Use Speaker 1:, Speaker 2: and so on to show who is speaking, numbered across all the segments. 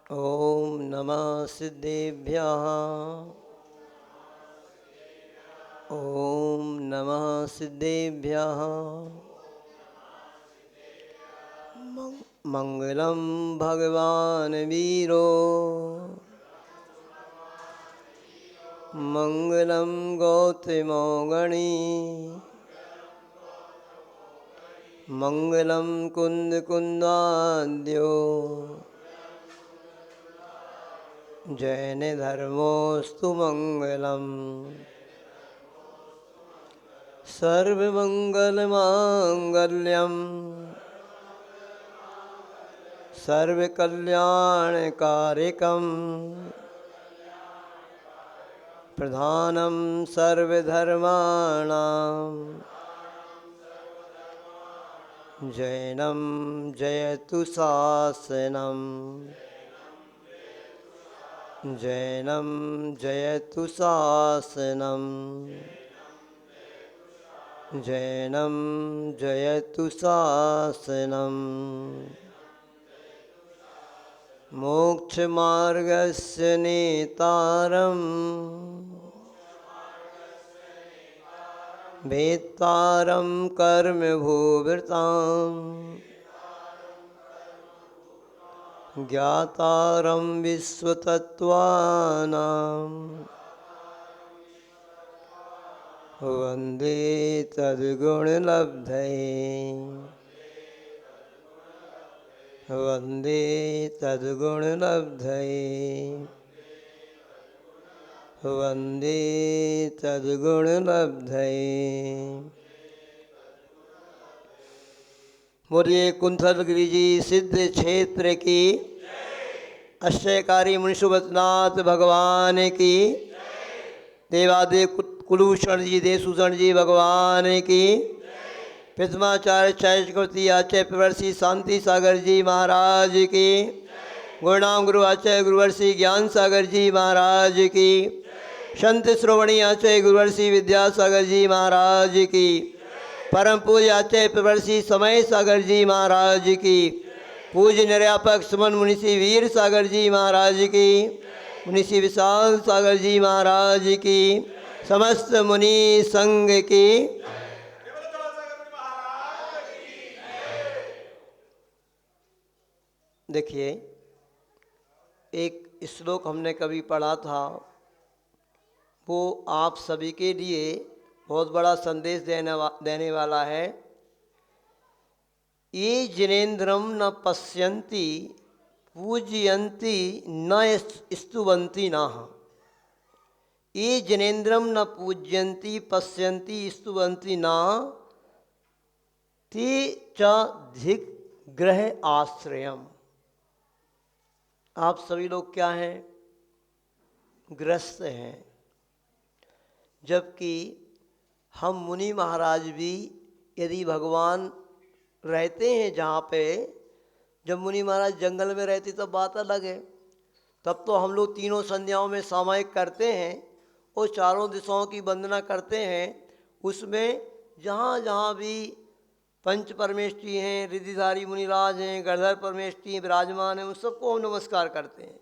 Speaker 1: ॐ नमः सिद्धेभ्यः। ॐ नमः सिद्धेभ्यः। मङ्गलं भगवान् वीरो मङ्गलं गौतमो गणी मङ्गलं कुन्दकुन्दाद्यो जैनधर्मोऽस्तु मङ्गलम्। सर्वमङ्गलमाङ्गल्यं सर्वकल्याणकारिकं प्रधानं सर्वधर्माणां जैनं जयतु शासनम्। जैनं जयतु शासनम्। जैनं जयतु शासनम्। मोक्षमार्गस्य नेतारं वेत्तारं कर्मभूभृताम् ज्ञातारं विश्वतत्त्वानां वन्दे तद्गुणलब्धये। वन्दे तद्गुणलब्धये। वन्दे तद्गुणलब्धये। बोलिए कुंथलगिरि जी सिद्ध क्षेत्र की, अष्टयकारी मुनिषुभनाथ भगवान की, देवादेव कुलभूषण जी देवसूषण जी भगवान की, प्रथमाचार्य चक्रवर्ती आचार्य प्रवर्षि शांति सागर जी महाराज की, गुरुनाम गुरु आचार्य गुरुवर्षि ज्ञान सागर जी महाराज की, संत श्रोवणी आचार्य गुरुवर्षि विद्यासागर जी महाराज की, परम पूज्य आचार्य प्रवर्षि समय सागर जी महाराज की, पूज्य निर्यापक सुमन मुनिषि वीर सागर जी महाराज की, मुनिषि विशाल सागर जी महाराज की, समस्त मुनि संघ की। देखिए, एक श्लोक हमने कभी पढ़ा था, वो आप सभी के लिए बहुत बड़ा संदेश देने वाला है। ये जिनेन्द्रम न पश्यन्ति पूजयन्ति न स्तुवन्ति नाह। ये जिनेन्द्रम न पूजयन्ति पश्यन्ति स्तुवन्ति ना ते च धिक ग्रह आश्रयम। आप सभी लोग क्या हैं? ग्रस्त हैं। जबकि हम मुनि महाराज भी यदि भगवान रहते हैं जहाँ पे, जब मुनि महाराज जंगल में रहते तब बात अलग है, तब तो हम लोग तीनों संध्याओं में सामायिक करते हैं और चारों दिशाओं की वंदना करते हैं। उसमें जहाँ जहाँ भी पंच परमेष्ठी हैं, रिद्धिधारी मुनिराज हैं, गणधर परमेष्ठी विराजमान हैं, उन सबको हम नमस्कार करते हैं।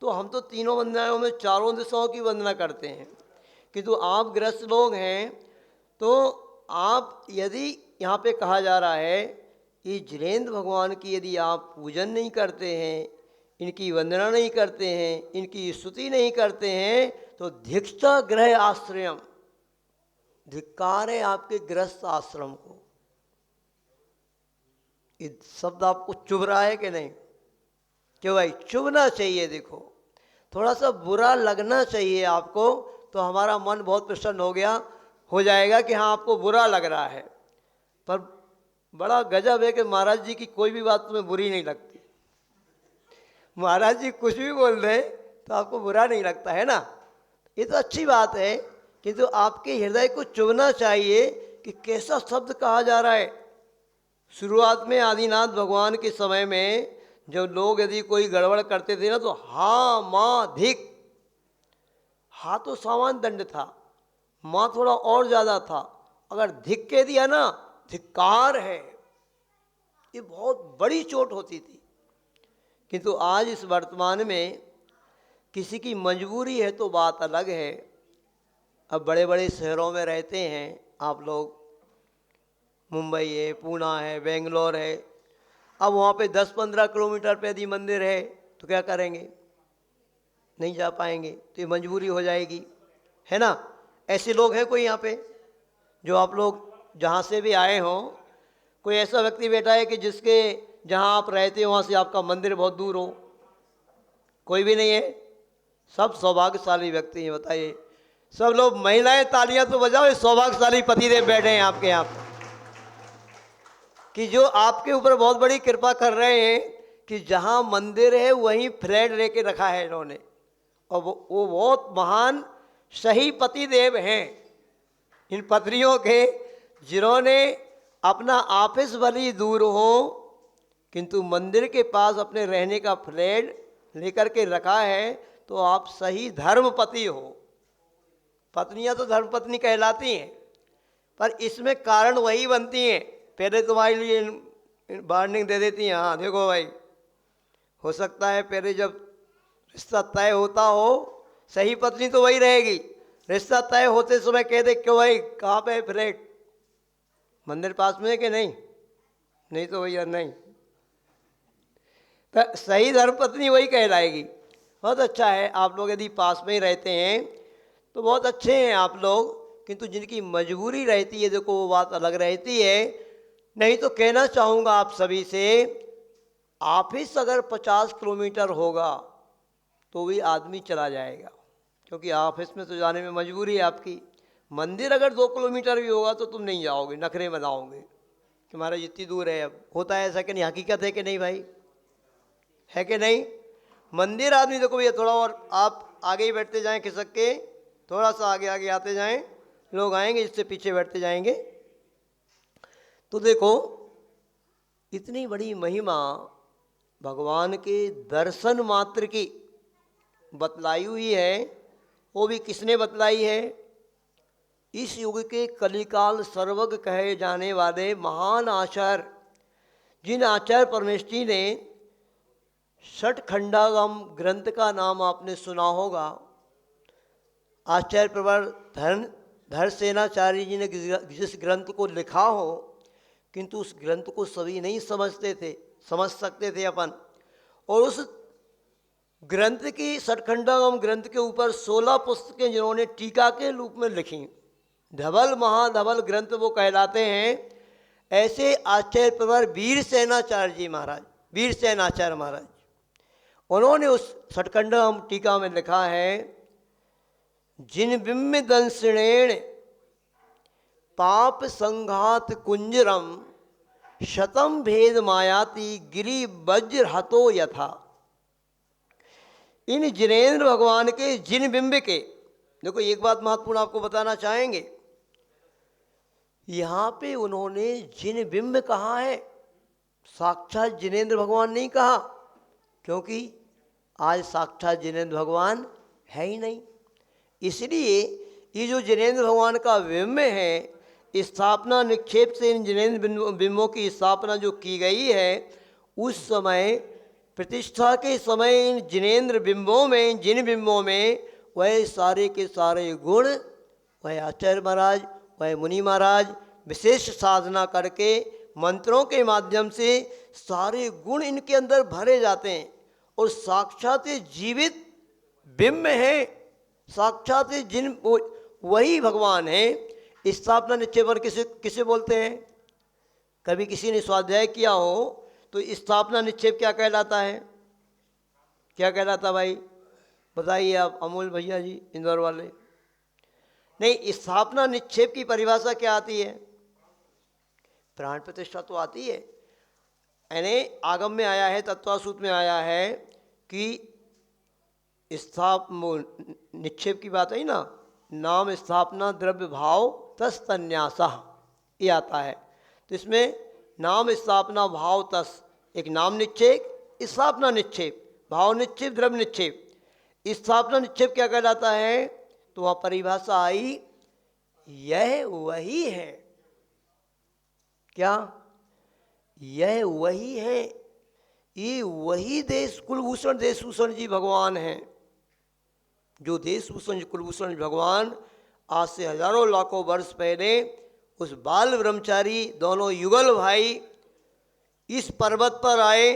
Speaker 1: तो हम तो तीनों वंदनाओं में चारों दिशाओं की वंदना करते हैं। किंतु आप गृहस्थ लोग हैं, तो आप यदि यहाँ पे कहा जा रहा है कि जिनेन्द्र भगवान की यदि आप पूजन नहीं करते हैं, इनकी वंदना नहीं करते हैं, इनकी स्तुति नहीं करते हैं, तो धिक्ता ग्रह आश्रयम, धिक्कार है आपके गृहस्थ आश्रम को। ये शब्द आपको चुभ रहा है कि नहीं? क्यों भाई? चुभना चाहिए। देखो, थोड़ा सा बुरा लगना चाहिए आपको, तो हमारा मन बहुत प्रसन्न हो जाएगा कि हाँ आपको बुरा लग रहा है। पर बड़ा गजब है कि महाराज जी की कोई भी बात तुम्हें बुरी नहीं लगती। महाराज जी कुछ भी बोल रहे तो आपको बुरा नहीं लगता है ना? ये तो अच्छी बात है, किंतु आपके हृदय को चुभना चाहिए कि कैसा शब्द कहा जा रहा है। शुरुआत में आदिनाथ भगवान के समय में जब लोग यदि कोई गड़बड़ करते थे ना, तो हा माँ धिक, हा तो सामान्य दंड था, माँ थोड़ा और ज़्यादा था। अगर धिक कह दिया ना, धिक्कार है, ये बहुत बड़ी चोट होती थी। किंतु आज इस वर्तमान में किसी की मजबूरी है तो बात अलग है। अब बड़े बड़े शहरों में रहते हैं आप लोग, मुंबई है, पूना है, बेंगलोर है। अब वहाँ पे 10-15 किलोमीटर पे यदि मंदिर है तो क्या करेंगे, नहीं जा पाएंगे, तो ये मजबूरी हो जाएगी, है ना। ऐसे लोग हैं कोई यहाँ पे, जो आप लोग जहाँ से भी आए हों, कोई ऐसा व्यक्ति बैठा है कि जिसके जहाँ आप रहते हो वहाँ से आपका मंदिर बहुत दूर हो? कोई भी नहीं है। सब सौभाग्यशाली व्यक्ति हैं, बताइए। सब लोग महिलाएं तालियां तो बजाओ, ये सौभाग्यशाली पतिदेव बैठे हैं आपके यहाँ पे, कि जो आपके ऊपर बहुत बड़ी कृपा कर रहे हैं कि जहाँ मंदिर है वहीं फ्लैट लेके रखा है इन्होंने। और वो बहुत महान सही पतिदेव हैं इन पत्नियों के, जिन्होंने अपना ऑफिस भले दूर हो किंतु मंदिर के पास अपने रहने का फ्लैट लेकर के रखा है। तो आप सही धर्मपति हो। पत्नियां तो धर्मपत्नी कहलाती हैं, पर इसमें कारण वही बनती हैं, पहले तुम्हारे लिए वार्निंग दे देती हैं, हाँ देखो भाई, हो सकता है पहले जब रिश्ता तय होता हो, सही पत्नी तो वही रहेगी, रिश्ता तय होते समय कह दे क्यों भाई कहाँ पे है फ्लैट, मंदिर पास में है कि नहीं, नहीं तो भैया नहीं, तो सही धर्मपत्नी वही कहलाएगी। बहुत अच्छा है, आप लोग यदि पास में ही रहते हैं तो बहुत अच्छे हैं आप लोग, किंतु जिनकी मजबूरी रहती है देखो वो बात अलग रहती है। नहीं तो कहना चाहूँगा आप सभी से, ऑफिस अगर 50 किलोमीटर होगा तो भी आदमी चला जाएगा, क्योंकि ऑफिस में तो जाने में मजबूरी है आपकी। मंदिर अगर 2 किलोमीटर भी होगा तो तुम नहीं जाओगे, नखरे बनाओगे कि हमारा जितनी दूर है। अब होता है ऐसा कि नहीं, हकीकत है कि नहीं भाई, है कि नहीं। मंदिर आदमी देखो भैया, थोड़ा और आप आगे ही बैठते जाएं खिसक के, थोड़ा सा आगे आगे आते जाएं, लोग आएंगे जिससे पीछे बैठते जाएंगे। तो देखो इतनी बड़ी महिमा भगवान के दर्शन मात्र की बतलाई हुई है। वो भी किसने बतलाई है? इस युग के कलिकाल सर्वज्ञ कहे जाने वाले महान आचार्य, जिन आचार्य परमेष्ठी ने षट खंडागम ग्रंथ का नाम आपने सुना होगा। आचार्य प्रवर धरसेनाचार्य जी ने जिस ग्रंथ को लिखा हो, किंतु उस ग्रंथ को सभी नहीं समझ सकते थे अपन। और उस ग्रंथ की षटखंडागम ग्रंथ के ऊपर 16 पुस्तकें जिन्होंने टीका के रूप में लिखी, धवल महाधवल ग्रंथ वो कहलाते हैं। ऐसे आचार्य प्रवर वीरसेनाचार्य जी महाराज, वीरसेनाचार्य महाराज, उन्होंने उस षटखंडागम टीका में लिखा है, जिन बिम्ब दंसणेण पाप संघात कुंजरम शतम भेद मायाति गिरि वज्र हतो यथा। इन जिनेन्द्र भगवान के जिन बिंब के, देखो एक बात महत्वपूर्ण आपको बताना चाहेंगे, यहाँ पे उन्होंने जिन बिंब कहा है, साक्षात जिनेन्द्र भगवान नहीं कहा, क्योंकि आज साक्षात जिनेन्द्र भगवान है ही नहीं। इसलिए ये जो जिनेन्द्र भगवान का बिंब है, स्थापना निक्षेप से इन जिनेन्द्र बिंबों की स्थापना जो की गई है, उस समय प्रतिष्ठा के समय इन जिनेन्द्र बिंबों में, जिन बिंबों में वह सारे के सारे गुण, वह आचार्य महाराज, वह मुनि महाराज विशेष साधना करके मंत्रों के माध्यम से सारे गुण इनके अंदर भरे जाते हैं। और साक्षात जीवित बिंब है, साक्षात जिन वही भगवान है। स्थापना निश्चय पर किसे बोलते हैं? कभी किसी ने स्वाध्याय किया हो तो स्थापना निक्षेप क्या कहलाता है? क्या कहलाता भाई, बताइए आप, अमूल भैया जी इंदौर वाले। नहीं, स्थापना निक्षेप की परिभाषा क्या आती है? प्राण प्रतिष्ठा तो आती है, यानी आगम में आया है, तत्वासूत्र में आया है कि निक्षेप की बात है ना, नाम स्थापना द्रव्य भाव तस्तन्यासा, ये आता है। तो इसमें नाम स्थापना भाव तस, एक नाम निक्षेप, स्थापना निक्षेप, भाव निक्षेप, द्रव्य निक्षेप। स्थापना निक्षेप क्या कहलाता है? तो वहाँ परिभाषा आई, यह वही है। क्या? यह वही है। ये वही देश कुलभूषण देशभूषण जी भगवान हैं, जो देशभूषण कुलभूषण भगवान आज से हजारों लाखों वर्ष पहले उस बाल ब्रह्मचारी दोनों युगल भाई इस पर्वत पर आए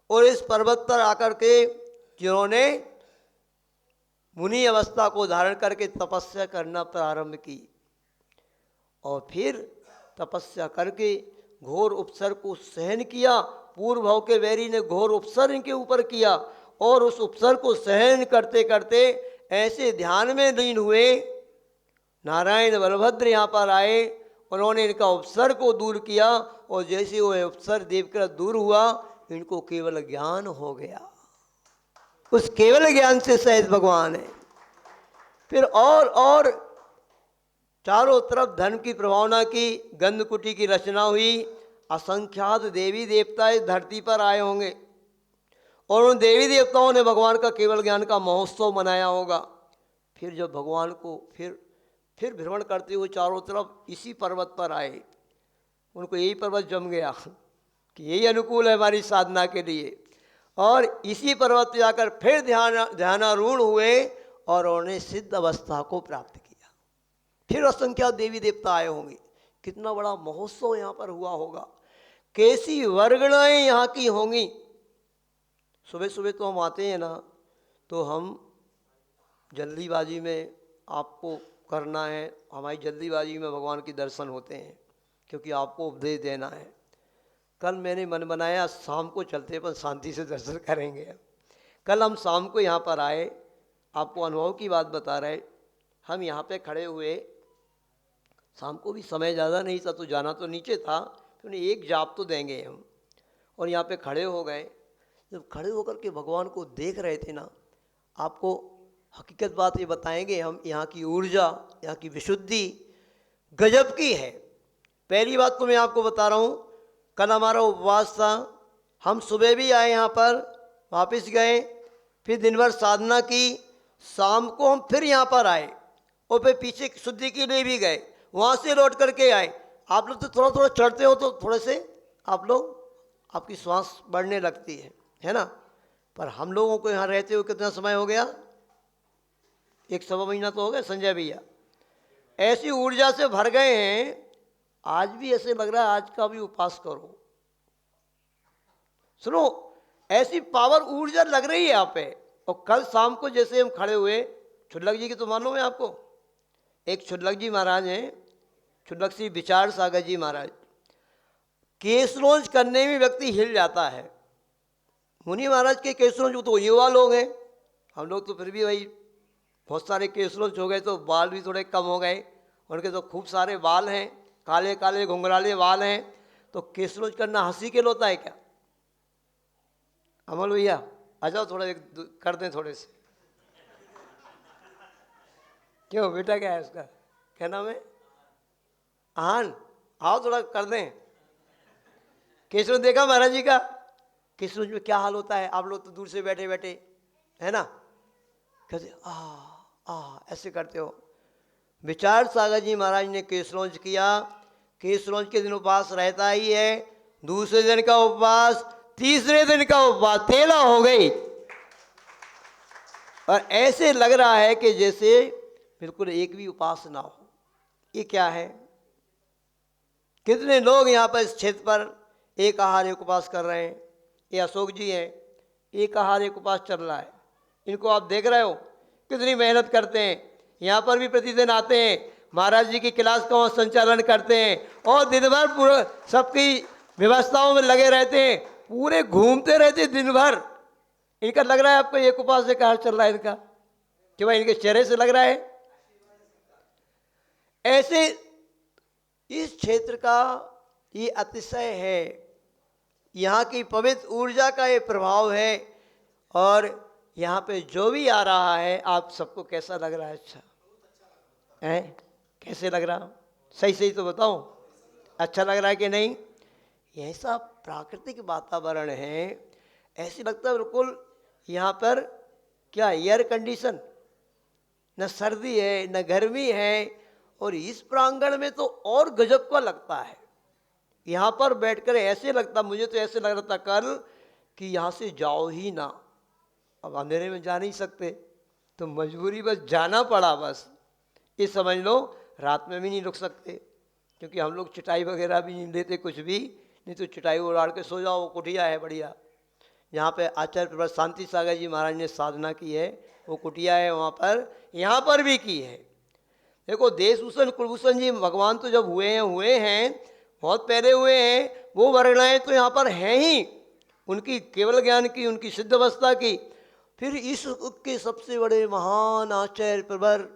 Speaker 1: और इस पर्वत पर आकर के जिन्होंने मुनि अवस्था को धारण करके तपस्या करना प्रारंभ की और फिर तपस्या करके घोर उपसर को सहन किया। पूर्व भाव के वैरी ने घोर उपसर इनके ऊपर किया और उस उपसर को सहन करते करते ऐसे ध्यान में लीन हुए। नारायण बलभद्र यहाँ पर आए, उन्होंने इनका उपसर को दूर किया और जैसे वो उपसर देवकर दूर हुआ, इनको केवल ज्ञान हो गया। उस केवल ज्ञान से सहित भगवान है। फिर और चारों तरफ धर्म की प्रभावना की, गंधकुटी की रचना हुई। असंख्यात देवी देवता इस धरती पर आए होंगे और उन देवी देवताओं ने भगवान का केवल ज्ञान का महोत्सव मनाया होगा। फिर जब भगवान को फिर भ्रमण करते हुए चारों तरफ इसी पर्वत पर आए, उनको यही पर्वत जम गया कि यही अनुकूल है हमारी साधना के लिए, और इसी पर्वत पर जाकर फिर ध्यानारूढ़ हुए और उन्होंने सिद्ध अवस्था को प्राप्त किया। फिर असंख्यात देवी देवता आए होंगे। कितना बड़ा महोत्सव यहाँ पर हुआ होगा, कैसी वर्गणाएं यहाँ की होंगी। सुबह सुबह तो हम आते हैं ना, तो हम जल्दीबाजी में आपको करना है, हमारी जल्दीबाजी में भगवान के दर्शन होते हैं क्योंकि आपको उपदेश देना है। कल मैंने मन बनाया शाम को चलते पर शांति से दर्शन करेंगे। कल हम शाम को यहाँ पर आए, आपको अनुभव की बात बता रहे। हम यहाँ पे खड़े हुए, शाम को भी समय ज़्यादा नहीं था तो जाना तो नीचे था, फिर एक जाप तो देंगे हम, और यहाँ पे खड़े हो गए। जब खड़े होकर के भगवान को देख रहे थे ना, आपको हकीकत बात ये बताएंगे हम, यहाँ की ऊर्जा, यहाँ की विशुद्धि गजब की है। पहली बात तो मैं आपको बता रहा हूँ, कल हमारा उपवास था, हम सुबह भी आए यहाँ पर, वापस गए, फिर दिन भर साधना की, शाम को हम फिर यहाँ पर आए और फिर पीछे शुद्धि के लिए भी गए, वहाँ से लौट करके आए। आप लोग तो थोड़ा थोड़ा चढ़ते हो तो थोड़े से आप लोग, आपकी श्वास बढ़ने लगती है ना। पर हम लोगों को यहाँ रहते हुए कितना समय हो गया, 1-1.25 महीना तो हो गया संजय भैया। ऐसी ऊर्जा से भर गए हैं, आज भी ऐसे लग रहा है आज का भी उपवास करो। सुनो, ऐसी पावर ऊर्जा लग रही है यहाँ पे। और कल शाम को जैसे हम खड़े हुए, छुल्लक जी की तो मालूम है आपको, एक छुल्लक जी महाराज हैं, छुल्लक श्री विचार सागर जी महाराज, केसरोंज करने में व्यक्ति हिल जाता है। मुनि महाराज के केसरोंज तो युवा लोग हैं, हम लोग तो फिर भी भाई बहुत सारे केसरोंज हो गए तो बाल भी थोड़े कम हो गए, उनके तो खूब सारे बाल हैं, काले काले घुंघराले बाल हैं, तो केसरोंज करना हंसी के होता है क्या? अमल भैया आ जाओ, थोड़ा एक कर दें थोड़े से। क्यों बेटा, क्या है उसका, क्या नाम है, आहान, आओ थोड़ा कर दें। केसरोंज देखा महाराज जी का, केसरोंज में क्या हाल होता है, आप लोग तो दूर से बैठे बैठे है ना, कहते ऐसे करते हो। विचार सागर जी महाराज ने केसरोंज किया, केसरोंज के दिन उपवास रहता ही है, दूसरे दिन का उपवास, तीसरे दिन का उपवास, 13 हो गई। और ऐसे लग रहा है कि जैसे बिल्कुल एक भी उपवास ना हो। ये क्या है? कितने लोग यहाँ पर इस क्षेत्र पर एक आहार एक उपवास कर रहे हैं। ये अशोक जी हैं, एक आहार एक उपवास चल रहा है, इनको आप देख रहे हो कितनी मेहनत करते हैं। यहाँ पर भी प्रतिदिन आते हैं, महाराज जी की क्लास का संचालन करते हैं और दिन भर पूरा सबकी व्यवस्थाओं में लगे रहते हैं, पूरे घूमते रहते दिन भर। इनका लग रहा है आपको एक उपवास एक आहार चल रहा है इनका, कि भाई इनके चेहरे से लग रहा है। ऐसे इस क्षेत्र का ये अतिशय है, यहाँ की पवित्र ऊर्जा का ये प्रभाव है। और यहाँ पे जो भी आ रहा है, आप सबको कैसा लग रहा है? अच्छा है, कैसे लग रहा? सही सही तो बताओ, अच्छा लग रहा है कि नहीं? ऐसा प्राकृतिक वातावरण है, ऐसे लगता है बिल्कुल यहाँ पर क्या एयर कंडीशन, न सर्दी है न गर्मी है। और इस प्रांगण में तो और गजब का लगता है। यहाँ पर बैठकर ऐसे लगता, मुझे तो ऐसे लग रहा था कल कि यहाँ से जाओ ही ना। अब अंधेरे में जा नहीं सकते तो मजबूरी बस जाना पड़ा। बस ये समझ लो, रात में भी नहीं रुक सकते क्योंकि हम लोग चटाई वगैरह भी नहीं लेते, कुछ भी नहीं तो चटाई उड़ाड़ के सो जाओ, कुटिया है बढ़िया। यहाँ पे आचार्य प्रभु शांति सागर जी महाराज ने साधना की है, वो कुटिया है वहाँ पर, यहाँ पर भी की है। देखो देशभूषण कुलभूषण जी भगवान तो जब हुए हैं बहुत पहले हुए हैं, वो वर्णाएं तो यहाँ पर हैं ही, उनकी केवल ज्ञान की, उनकी सिद्ध अवस्था की। फिर इस के सबसे बड़े महान आचार्य प्रवर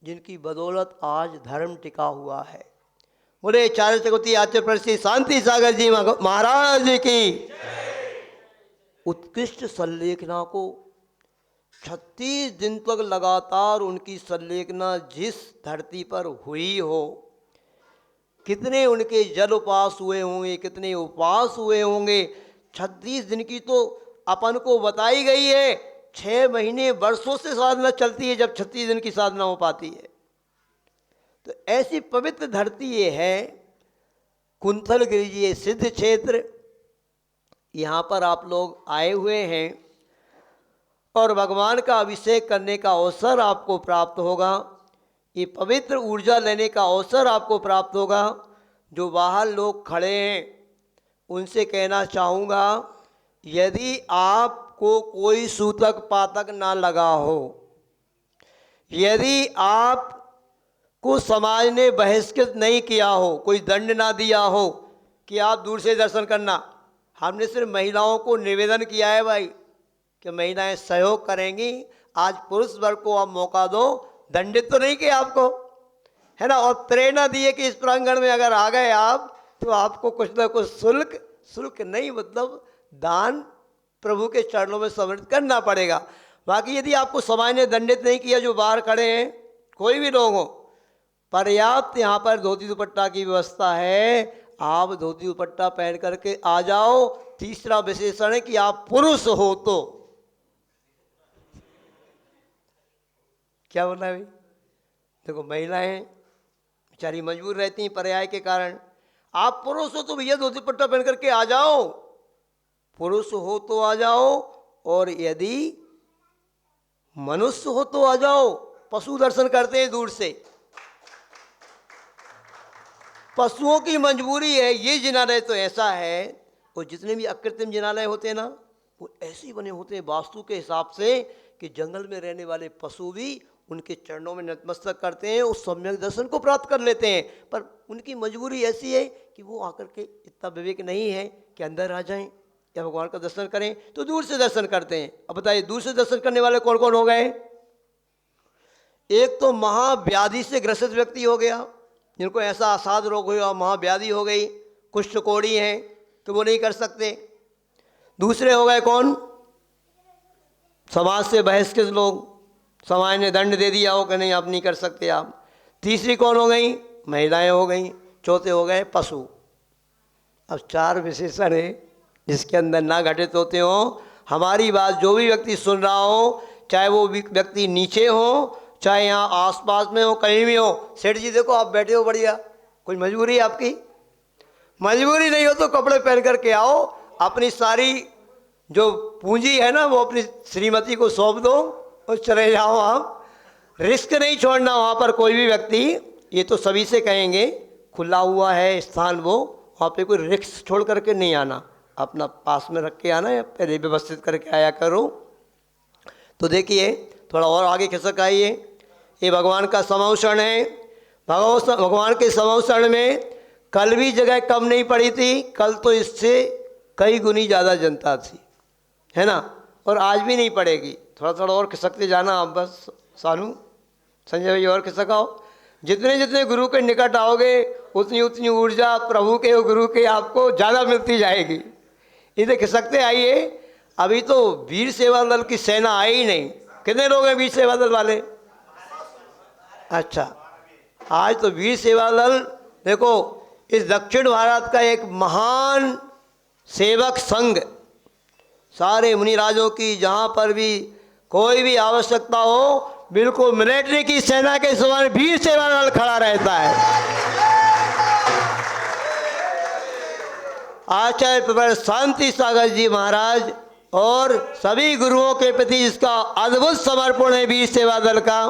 Speaker 1: जिनकी बदौलत आज धर्म टिका हुआ है, बोले चार चकोती आचार्य प्रभु शांति सागर जी महाराज की। उत्कृष्ट संलेखना को 36 दिन तक लगातार उनकी संलेखना जिस धरती पर हुई हो, कितने उनके जल उपास हुए होंगे, कितने उपवास हुए होंगे। 36 दिन की तो अपन को बताई गई है, 6 महीने वर्षों से साधना चलती है जब 36 दिन की साधना हो पाती है। तो ऐसी पवित्र धरती ये है कुंथलगिरी जी, ये सिद्ध क्षेत्र। यहाँ पर आप लोग आए हुए हैं और भगवान का अभिषेक करने का अवसर आपको प्राप्त होगा, ये पवित्र ऊर्जा लेने का अवसर आपको प्राप्त होगा। जो बाहर लोग खड़े हैं उनसे कहना चाहूँगा, यदि आपको कोई सूतक पातक ना लगा हो, यदि आपको समाज ने बहिष्कृत नहीं किया हो, कोई दंड ना दिया हो कि आप दूर से दर्शन करना, हमने सिर्फ महिलाओं को निवेदन किया है भाई कि महिलाएं सहयोग करेंगी, आज पुरुष वर्ग को आप मौका दो, दंडित तो नहीं किया आपको, है ना। और प्रेरणा दिए कि इस प्रांगण में अगर आ गए आप तो आपको कुछ ना कुछ शुल्क नहीं, मतलब दान प्रभु के चरणों में समर्पित करना पड़ेगा। बाकी यदि आपको समाज ने दंडित नहीं किया, जो बाहर खड़े हैं कोई भी लोग हो, पर्याप्त यहाँ पर धोती दुपट्टा की व्यवस्था है, आप धोती दुपट्टा पहन करके आ जाओ। तीसरा विशेषण है कि आप पुरुष हो तो, क्या बोलना है भाई, देखो महिलाएं बेचारी मजबूर रहती हैं पर्याय के कारण, आप पुरुष हो तो भैया धोती दुपट्टा पहन करके आ जाओ, पुरुष हो तो आ जाओ, और यदि मनुष्य हो तो आ जाओ। पशु दर्शन करते हैं दूर से, पशुओं की मजबूरी है। ये जिनालय तो ऐसा है, और जितने भी अकृत्रिम जिनालय होते हैं ना, वो ऐसे ही बने होते हैं वास्तु के हिसाब से कि जंगल में रहने वाले पशु भी उनके चरणों में नतमस्तक करते हैं, उस सम्यक दर्शन को प्राप्त कर लेते हैं। पर उनकी मजबूरी ऐसी है कि वो आकर के इतना विवेक नहीं है कि अंदर आ जाएं या भगवान का दर्शन करें, तो दूर से दर्शन करते हैं। अब बताइए दूर से दर्शन करने वाले कौन कौन हो गए? एक तो महाव्याधि से ग्रसित व्यक्ति हो गया, जिनको ऐसा असाध रोग हुआ, महाव्याधि हो गई, कुष्ठ कोढ़ी हैं तो वो नहीं कर सकते। दूसरे हो गए कौन? समाज से बहिष्कृत लोग, समाज ने दंड दे दिया हो कि नहीं आप नहीं कर सकते आप। तीसरी कौन हो गई? महिलाएं हो गई। चौथे हो गए पशु। अब 4 विशेषण है जिसके अंदर ना घटित होते हो। हमारी बात जो भी व्यक्ति सुन रहा हो, चाहे वो व्यक्ति नीचे हो, चाहे यहाँ आसपास में हो, कहीं भी हो, सेठ जी देखो आप बैठे हो बढ़िया, कोई मजबूरी है आपकी? मजबूरी नहीं हो तो कपड़े पहन करके आओ, अपनी सारी जो पूंजी है ना वो अपनी श्रीमती को सौंप दो और चले जाओ। आप रिस्क नहीं छोड़ना वहाँ पर कोई भी व्यक्ति, ये तो सभी से कहेंगे, खुला हुआ है स्थान, वो वहाँ पे कोई रिस्क छोड़ करके नहीं आना, अपना पास में रख के आना या पहले व्यवस्थित करके आया करो। तो देखिए थोड़ा और आगे खिसक आइए, ये भगवान का समौषण है। भगवान के समौषण में कल भी जगह कम नहीं पड़ी थी, कल तो इससे कई गुनी ज़्यादा जनता थी, है ना, और आज भी नहीं पड़ेगी। थोड़ा थोड़ा और खिसकते जाना आप, बस सानू संजय भाई और खिसकाओ। जितने जितने गुरु के निकट आओगे उतनी उतनी ऊर्जा प्रभु के और गुरु के आपको ज़्यादा मिलती जाएगी। इधर खिसकते आइए। अभी तो वीर सेवा दल की सेना आई ही नहीं। कितने लोग हैं वीर सेवा दल वाले? अच्छा, आज तो वीर सेवा दल देखो इस दक्षिण भारत का एक महान सेवक संघ, सारे मुनिराजों की जहाँ पर भी कोई भी आवश्यकता हो, बिल्कुल मिलिट्री की सेना के समान वीर सेवा दल खड़ा रहता है। आचार्य प्रवर शांति सागर जी महाराज और सभी गुरुओं के प्रति जिसका अद्भुत समर्पण है वीर सेवा दल का,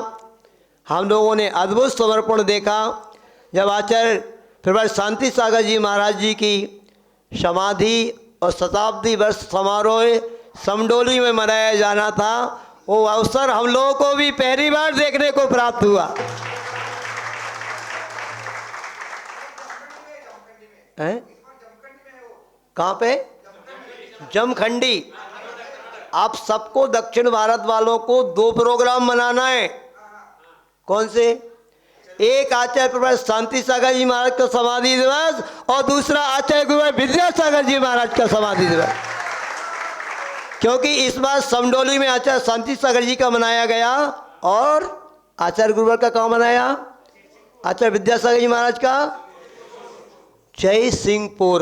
Speaker 1: हम लोगों ने अद्भुत समर्पण देखा। जब आचार्य प्रवर शांति सागर जी महाराज जी की समाधि और शताब्दी वर्ष समारोह समडोली में मनाया जाना था, वो अवसर हम लोगों को भी पहली बार देखने को प्राप्त हुआ है। कहाँ पे? जमखंडी। आप सबको दक्षिण भारत वालों को 2 प्रोग्राम मनाना है। कौन से? एक आचार्य प्रवर शांति सागर जी महाराज का समाधि दिवस और दूसरा आचार्य गुरुवर विद्यासागर जी महाराज का समाधि दिवस, क्योंकि इस बार समडोली में आचार्य शांति सागर जी का मनाया गया और आचार्य गुरुवर का कहाँ मनाया? आचार्य विद्यासागर जी महाराज का जय सिंहपुर,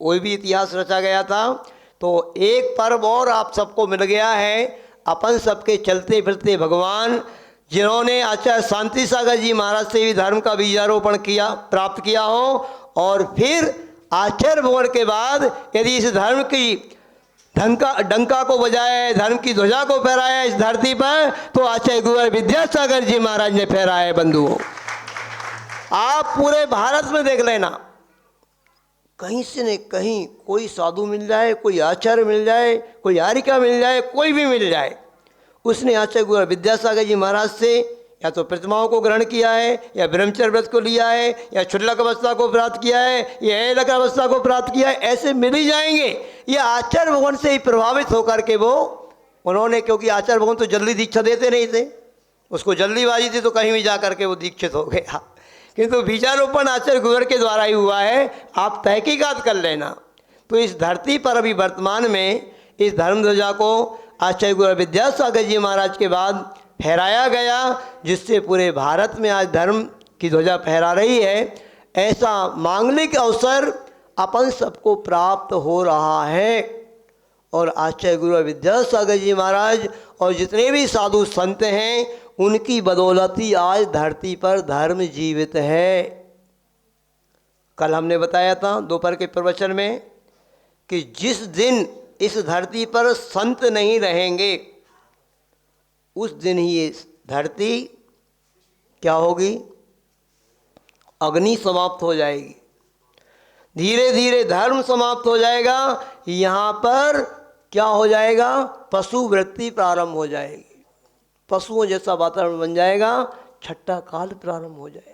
Speaker 1: वो भी इतिहास रचा गया था। तो एक पर्व और आप सबको मिल गया है। अपन सबके चलते फिरते भगवान जिन्होंने आचार्य शांति सागर जी महाराज से भी धर्म का बीजारोपण किया, प्राप्त किया हो, और फिर आचार्य भवन के बाद यदि इस धर्म की डंका को बजाया है, धर्म की ध्वजा को फहराया है इस धरती पर, तो आचार्य गुरुवर विद्यासागर जी महाराज ने फहराया है। बंधुओं, आप पूरे भारत में देख लेना, कहीं से न कहीं कोई साधु मिल जाए, कोई आचार्य मिल जाए, कोई आरिका मिल जाए, कोई भी मिल जाए, उसने आचार्य गुरुवर विद्यासागर जी महाराज से या तो प्रतिमाओं को ग्रहण किया है, या ब्रह्मचर्य व्रत को लिया है, या क्षुल्लक अवस्था को प्राप्त किया है, या ऐलक अवस्था को प्राप्त किया है, ऐसे मिल ही जाएंगे। ये आचार्य भगवान से ही प्रभावित होकर के उन्होंने, क्योंकि आचार्य भगवान तो जल्दी दीक्षा देते नहीं थे, उसको जल्दीबाजी थी तो कहीं भी जा करके वो दीक्षित हो गया, किंतु बीजारोपण आचार्य गुरुवर के द्वारा ही हुआ है। आप तहकीकात कर लेना। तो इस धरती पर अभी वर्तमान में इस धर्म ध्वजा को आचार्य गुरुवर विद्यासागर जी महाराज के बाद फहराया गया, जिससे पूरे भारत में आज धर्म की ध्वजा फहरा रही है। ऐसा मांगलिक अवसर अपन सबको प्राप्त हो रहा है और आचार्य गुरुवर विद्यासागर जी महाराज और जितने भी साधु संत हैं, उनकी बदौलत ही आज धरती पर धर्म जीवित है। कल हमने बताया था दोपहर के प्रवचन में कि जिस दिन इस धरती पर संत नहीं रहेंगे, उस दिन ही ये धरती क्या होगी? अग्नि समाप्त हो जाएगी, धीरे धीरे धर्म समाप्त हो जाएगा। यहाँ पर क्या हो जाएगा? पशु वृत्ति प्रारंभ हो जाएगी, पशुओं जैसा वातावरण बन जाएगा, छठा काल प्रारंभ हो जाएगा।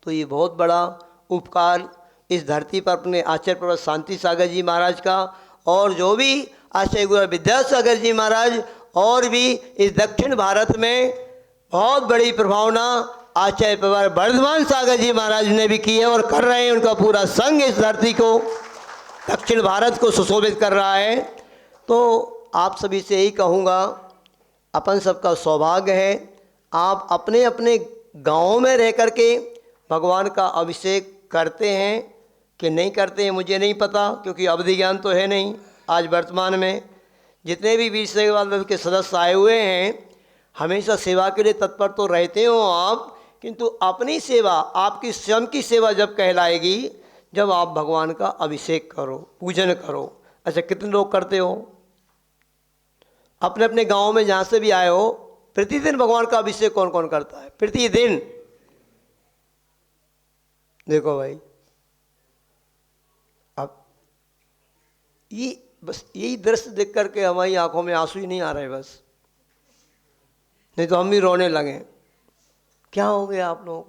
Speaker 1: तो ये बहुत बड़ा उपकार इस धरती पर अपने आचार्य प्रवर शांति सागर जी महाराज का, और जो भी आचार्य गुरुवर विद्यासागर जी महाराज और भी इस दक्षिण भारत में बहुत बड़ी प्रभावना आचार्य प्रवर वर्धमान सागर जी महाराज ने भी की है और कर रहे हैं। उनका पूरा संघ इस धरती को, दक्षिण भारत को सुशोभित कर रहा है। तो आप सभी से यही कहूँगा, अपन सबका सौभाग्य है, आप अपने अपने गाँव में रह कर के भगवान का अभिषेक करते हैं कि नहीं करते हैं, मुझे नहीं पता, क्योंकि अवधि ज्ञान तो है नहीं। आज वर्तमान में जितने भी वीर सेवा दल के सदस्य आए हुए हैं, हमेशा सेवा के लिए तत्पर तो रहते हो आप, किंतु अपनी सेवा, आपकी स्वयं की सेवा जब कहलाएगी, जब आप भगवान का अभिषेक करो, पूजन करो। अच्छा, कितने लोग करते हो? अपने अपने गांव में जहाँ से भी आए हो, प्रतिदिन भगवान का अभिषेक कौन कौन करता है? प्रतिदिन देखो भाई, अब ये बस यही दृश्य देख करके हमारी आंखों में आंसू ही नहीं आ रहे बस, नहीं तो हम भी रोने लगे। क्या हो गया आप लोग?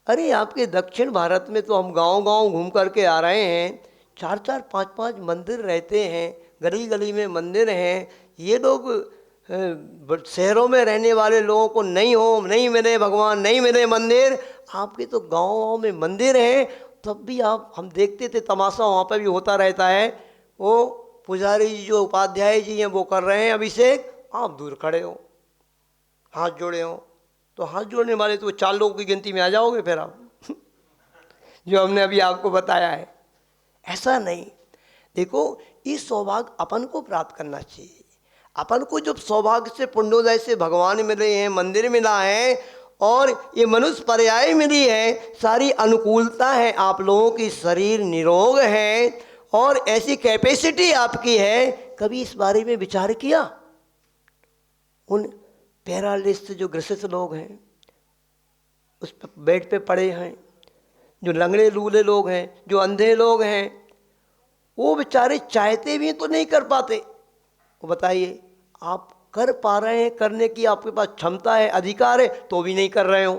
Speaker 1: अरे आपके दक्षिण भारत में तो हम गांव गांव घूम करके आ रहे हैं, 4-4, 5-5 मंदिर रहते हैं, गली गली में मंदिर हैं। ये लोग शहरों में रहने वाले लोगों को नहीं मिले भगवान, नहीं मिले मंदिर। आपके तो गाँव में मंदिर हैं, तब भी आप, हम देखते थे तमाशा वहाँ पर भी होता रहता है। वो पुजारी जी जो उपाध्याय जी हैं वो कर रहे हैं अभिषेक, आप दूर खड़े हो, हाथ जोड़े हो। तो हाथ जोड़ने वाले तो 4 लोगों की गिनती में आ जाओगे फिर आप जो हमने अभी आपको बताया है। ऐसा नहीं, देखो इस सौभाग्य अपन को प्राप्त करना चाहिए। अपन को जब सौभाग्य से पुण्योदय से भगवान मिले हैं, मंदिर मिला है, और ये मनुष्य पर्याय मिली है, सारी अनुकूलता है, आप लोगों की शरीर निरोग है और ऐसी कैपेसिटी आपकी है। कभी इस बारे में विचार किया? उन पैरालिस्ट जो ग्रसित लोग हैं, उस बेड पे पड़े हैं, जो लंगड़े लूले लोग हैं, जो अंधे लोग हैं, वो बेचारे चाहते भी हैं तो नहीं कर पाते। वो बताइए, आप कर पा रहे हैं, करने की आपके पास क्षमता है, अधिकार है, तो भी नहीं कर रहे हो,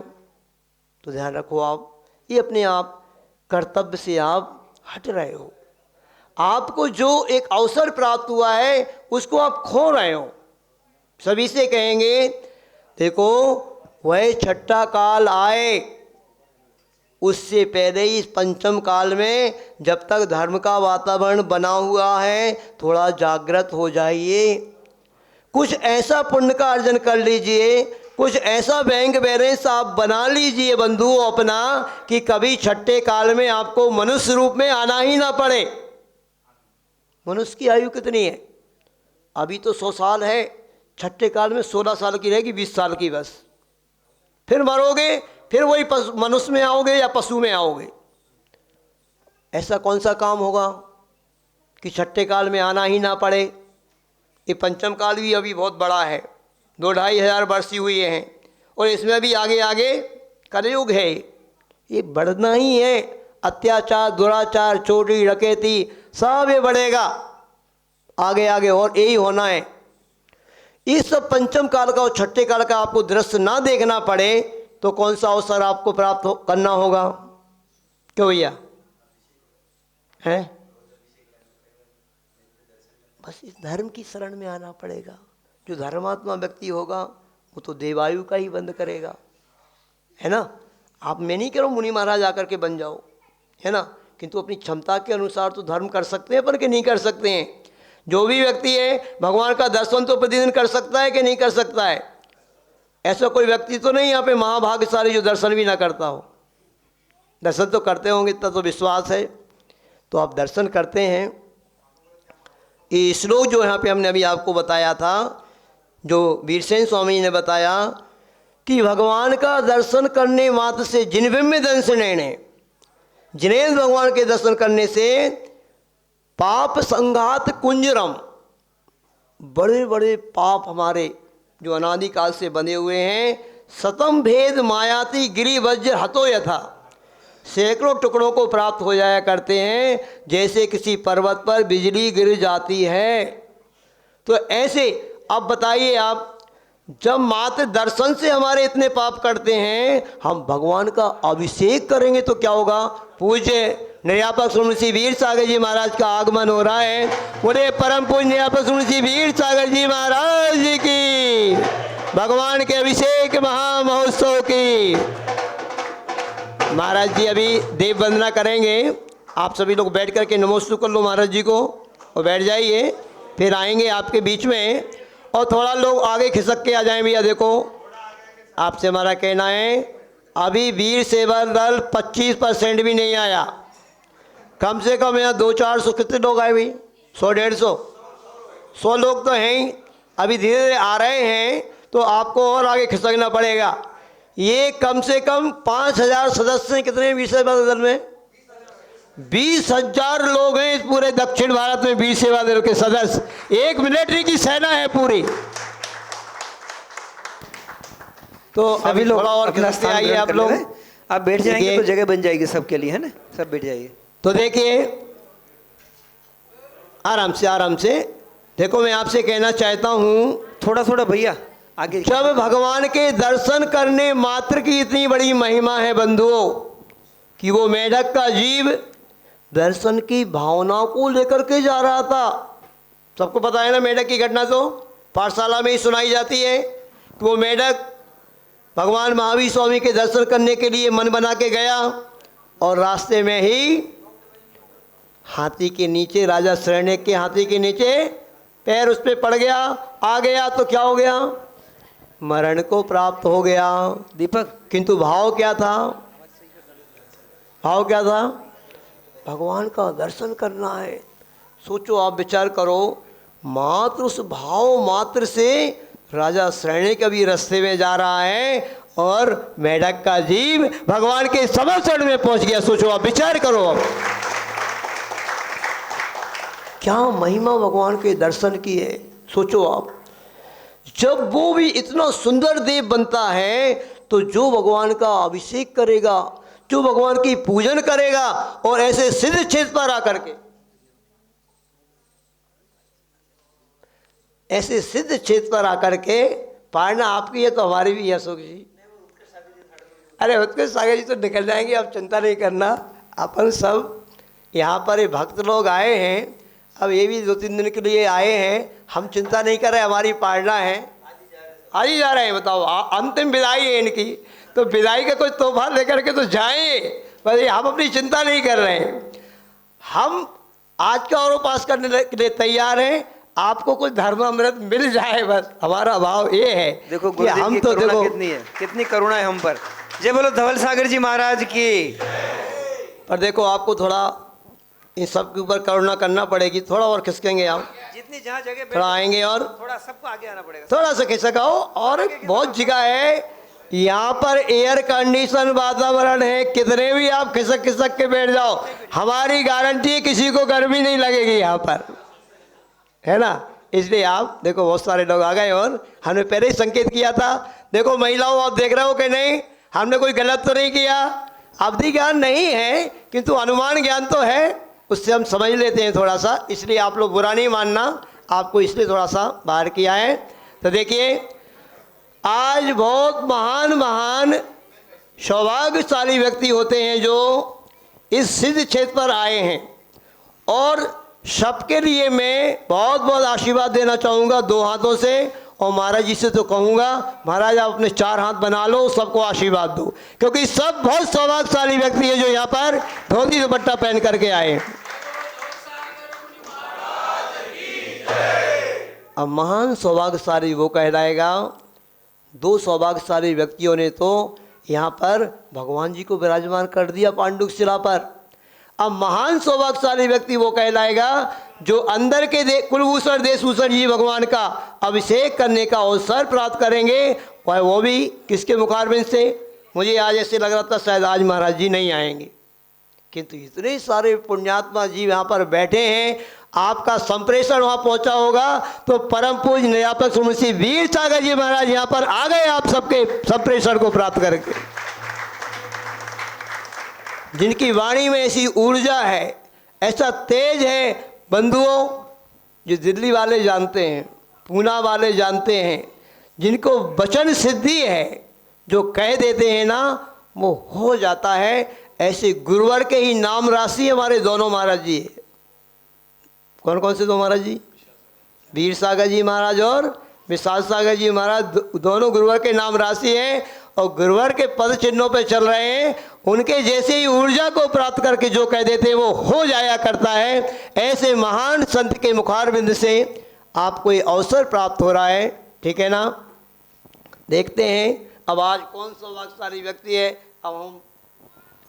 Speaker 1: तो ध्यान रखो आप ये अपने आप कर्तव्य से आप हट रहे हो। आपको जो एक अवसर प्राप्त हुआ है उसको आप खो रहे हो। सभी से कहेंगे, देखो वह छठा काल आए, उससे पहले ही इस पंचम काल में जब तक धर्म का वातावरण बना हुआ है, थोड़ा जागृत हो जाइए, कुछ ऐसा पुण्य का अर्जन कर लीजिए, कुछ ऐसा बैंक बैलेंस आप बना लीजिए बंधुओं अपना, कि कभी छठे काल में आपको मनुष्य रूप में आना ही ना पड़े। मनुष्य की आयु कितनी है? अभी तो 100 साल है, छठे काल में 16 साल की रहेगी, 20 साल की बस। फिर मरोगे, फिर वही मनुष्य में आओगे या पशु में आओगे। ऐसा कौन सा काम होगा कि छठे काल में आना ही ना पड़े? ये पंचम काल भी अभी बहुत बड़ा है, 2-2.5 हजार वर्ष ही हुए हैं, और इसमें भी आगे आगे कलयुग है, ये बढ़ना ही है। अत्याचार, दुराचार, चोरी, डकैती सब ये बढ़ेगा आगे आगे, और यही होना है। इस सब पंचम काल का और छठे काल का आपको दृश्य ना देखना पड़े तो कौन सा अवसर आपको प्राप्त करना होगा? क्यों भैया है? बस इस धर्म की शरण में आना पड़ेगा। जो धर्मात्मा व्यक्ति होगा वो तो देवायु का ही बंद करेगा, है ना। आप मैं नहीं कह रहा हूँ मुनि महाराज आकर के बन जाओ, है ना, किंतु अपनी क्षमता के अनुसार तो धर्म कर सकते हैं, पर कि नहीं कर सकते हैं। जो भी व्यक्ति है भगवान का दर्शन तो प्रतिदिन कर सकता है कि नहीं कर सकता है? ऐसा कोई व्यक्ति तो नहीं यहाँ पे महाभाग्यशाली जो दर्शन भी ना करता हो। दर्शन तो करते होंगे, इतना तो विश्वास है। तो आप दर्शन करते हैं। ये श्लोक जो यहाँ पे हमने अभी आपको बताया था, जो वीरसेन स्वामी ने बताया कि भगवान का दर्शन करने मात्र से जिनविम्य दंशनेन, जिनेन्द्र भगवान के दर्शन करने से पाप संघात कुंजरम, बड़े बड़े पाप हमारे जो अनादिकाल से बने हुए हैं, शतम भेद मायाती गिरि वज्र हतो यथा, सैकड़ों टुकड़ों को प्राप्त हो जाया करते हैं, जैसे किसी पर्वत पर बिजली गिर जाती है। तो ऐसे अब बताइए आप, जब मात्र दर्शन से हमारे इतने पाप करते हैं, हम भगवान का अभिषेक करेंगे तो क्या होगा? पूज्य निर्यापक स्वामी श्री वीर सागर जी महाराज का आगमन हो रहा है। बोले परम पूज्य निर्यापक स्वामी श्री वीर सागर जी महाराज की, भगवान के अभिषेक महामहोत्सव की। महाराज जी अभी देव वंदना करेंगे, आप सभी लोग बैठ करके नमोस्तु कर लो महाराज जी को और बैठ जाइए। फिर आएंगे आपके बीच में, और थोड़ा लोग आगे खिसक के आ जाएं भैया। देखो आपसे हमारा कहना है, अभी वीर सेवा दल 25% भी नहीं आया। कम से कम यहाँ 200-400 कितने लोग आए भाई? 100-150 लोग तो हैं ही। अभी धीरे धीरे आ रहे हैं, तो आपको और आगे खिसकना पड़ेगा। ये कम से कम 5000 सदस्य हैं। कितने वीर सेवा दल में? 20,000 लोग हैं इस पूरे दक्षिण भारत में वीर सेवा दल के सदस्य। एक मिलिट्री की सेना है पूरी। तो अभी लोग थोड़ा और खिसकते आइए आप लोग।
Speaker 2: आप बैठ जाएंगे तो जगह बन जाएगी सबके लिए, है ना। सब बैठ जाइए।
Speaker 1: तो देखिए आराम से आराम से। देखो मैं आपसे कहना चाहता हूँ,
Speaker 2: थोड़ा थोड़ा भैया आगे।
Speaker 1: जब भगवान के दर्शन करने मात्र की इतनी बड़ी महिमा है बंधुओं, कि वो मेढक का जीव दर्शन की भावना को लेकर के जा रहा था। सबको पता है ना मेढक की घटना, तो पाठशाला में ही सुनाई जाती है कि वो मेढक भगवान महावीर स्वामी के दर्शन करने के लिए मन बना के गया, और रास्ते में ही हाथी के नीचे, राजा शरण्य के हाथी के नीचे पैर उस पर पड़ गया, आ गया तो क्या हो गया? मरण को प्राप्त हो गया।
Speaker 2: दीपक,
Speaker 1: किंतु भाव क्या था? भाव क्या था? भगवान का दर्शन करना है। सोचो, आप विचार करो, मात्र उस भाव मात्र से राजा शरण्य कभी रास्ते में जा रहा है, और मेढक का जीव भगवान के समर्थन में पहुंच गया। सोचो आप, विचार करो आप, क्या महिमा भगवान के दर्शन की है। सोचो आप, जब वो भी इतना सुंदर देव बनता है तो जो भगवान का अभिषेक करेगा, जो भगवान की पूजन करेगा और ऐसे सिद्ध क्षेत्र पर आकर के, ऐसे सिद्ध क्षेत्र पर आकर के, पारना आपकी है तो हमारी भी है अशोक जी। अरे उत्कृष्ट सागर जी तो निकल जाएंगे, आप चिंता नहीं करना। अपन सब यहाँ पर ये भक्त लोग आए हैं, अब ये भी 2-3 दिन के लिए आए हैं, हम चिंता नहीं कर रहे, हमारी पारना है, आज ही जा रहे हैं। बताओ, अंतिम विदाई है इनकी, तो विदाई का कोई तोहफा लेकर के तो जाएं, बस हम अपनी चिंता नहीं कर रहे हैं। हम आज का और उपास करने के लिए तैयार हैं, आपको कुछ धर्मामृत मिल जाए, बस हमारा भाव ये है।
Speaker 2: देखो
Speaker 1: कि
Speaker 2: गुरुदेव
Speaker 1: हम
Speaker 2: की
Speaker 1: तो
Speaker 2: करुणा
Speaker 1: देखो
Speaker 2: कितनी है, कितनी करुणा है हम पर। जय बोलो धवल सागर जी महाराज की।
Speaker 1: पर देखो, आपको थोड़ा इन सब के ऊपर करुणा करना पड़ेगी, थोड़ा और खिसकेंगे आप,
Speaker 2: जितनी जहाँ जगह
Speaker 1: थोड़ा आएंगे और
Speaker 2: थोड़ा सबको आगे आना पड़ेगा,
Speaker 1: थोड़ा सा खिसकाओ। और बहुत जगह है यहाँ पर, एयर कंडीशन वातावरण है, कितने भी आप खिसक खिसक के बैठ जाओ, हमारी गारंटी है किसी को गर्मी नहीं लगेगी यहाँ पर, है ना। इसलिए आप देखो, बहुत सारे लोग आ गए और हमने पहले ही संकेत किया था। देखो महिलाओं, आप देख रहे हो कि नहीं, हमने कोई गलत तो नहीं किया। अवधि ज्ञान नहीं है किंतु अनुमान ज्ञान तो है, उससे हम समझ लेते हैं थोड़ा सा, इसलिए आप लोग बुरा नहीं मानना, आपको इसलिए थोड़ा सा बाहर किया है। तो देखिए, आज बहुत महान महान सौभाग्यशाली व्यक्ति होते हैं जो इस सिद्ध क्षेत्र पर आए हैं, और सबके लिए मैं बहुत बहुत आशीर्वाद देना चाहूँगा 2 हाथों से, और महाराज जी से तो कहूँगा, महाराज आप अपने 4 हाथ बना लो, सबको आशीर्वाद दो, क्योंकि सब बहुत सौभाग्यशाली व्यक्ति है जो यहाँ पर धोती दुपट्टा पहन करके आए। अब महान सौभाग्यशाली वो कहलाएगा, 2 सौभाग्यशाली व्यक्तियों ने तो यहाँ पर भगवान जी को विराजमान कर दिया पांडुक शिला पर। अब महान सौभाग्यशाली व्यक्ति वो कहलाएगा जो अंदर के कुलभूषण देशभूषण जी भगवान का अभिषेक करने का अवसर प्राप्त करेंगे, और वो भी किसके मुखारबिंद से। मुझे आज ऐसे लग रहा था शायद आज महाराज जी नहीं आएंगे, किंतु इतने सारे पुण्यात्मा जी यहाँ पर बैठे हैं, आपका संप्रेषण वहाँ पहुँचा होगा, तो परम पूज्य निर्यापक श्री वीर सागर जी महाराज यहाँ पर आ गए आप सबके संप्रेषण को प्राप्त करके, जिनकी वाणी में ऐसी ऊर्जा है, ऐसा तेज है। बंधुओं, जो दिल्ली वाले जानते हैं, पूना वाले जानते हैं, जिनको वचन सिद्धि है, जो कह देते हैं ना वो हो जाता है। ऐसे गुरुवर के ही नाम राशि हमारे दोनों महाराज जी है। कौन कौन से 2 महाराज जी? वीर सागर जी महाराज और विशाल सागर जी महाराज, दोनों गुरुवर के नाम राशि हैं, और गुरुवर के पद चिन्हों पे चल रहे हैं। उनके जैसे ही ऊर्जा को प्राप्त करके जो कह देते हैं वो हो जाया करता है। ऐसे महान संत के मुखारबिंद से आपको ये अवसर प्राप्त हो रहा है, ठीक है ना। देखते हैं अब आज कौन सौभाग्यशाली व्यक्ति है। अब हम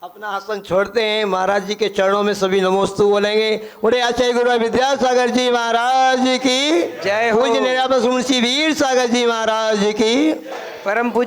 Speaker 1: अपना आसन छोड़ते हैं, महाराज जी के चरणों में सभी नमोस्तु बोलेंगे। उन्हें आचार्य गुरु विद्यासागर जी महाराज की
Speaker 2: जय हो।
Speaker 1: पूज्य निर्यापक श्री वीर सागर जी महाराज की
Speaker 2: परम पूज्य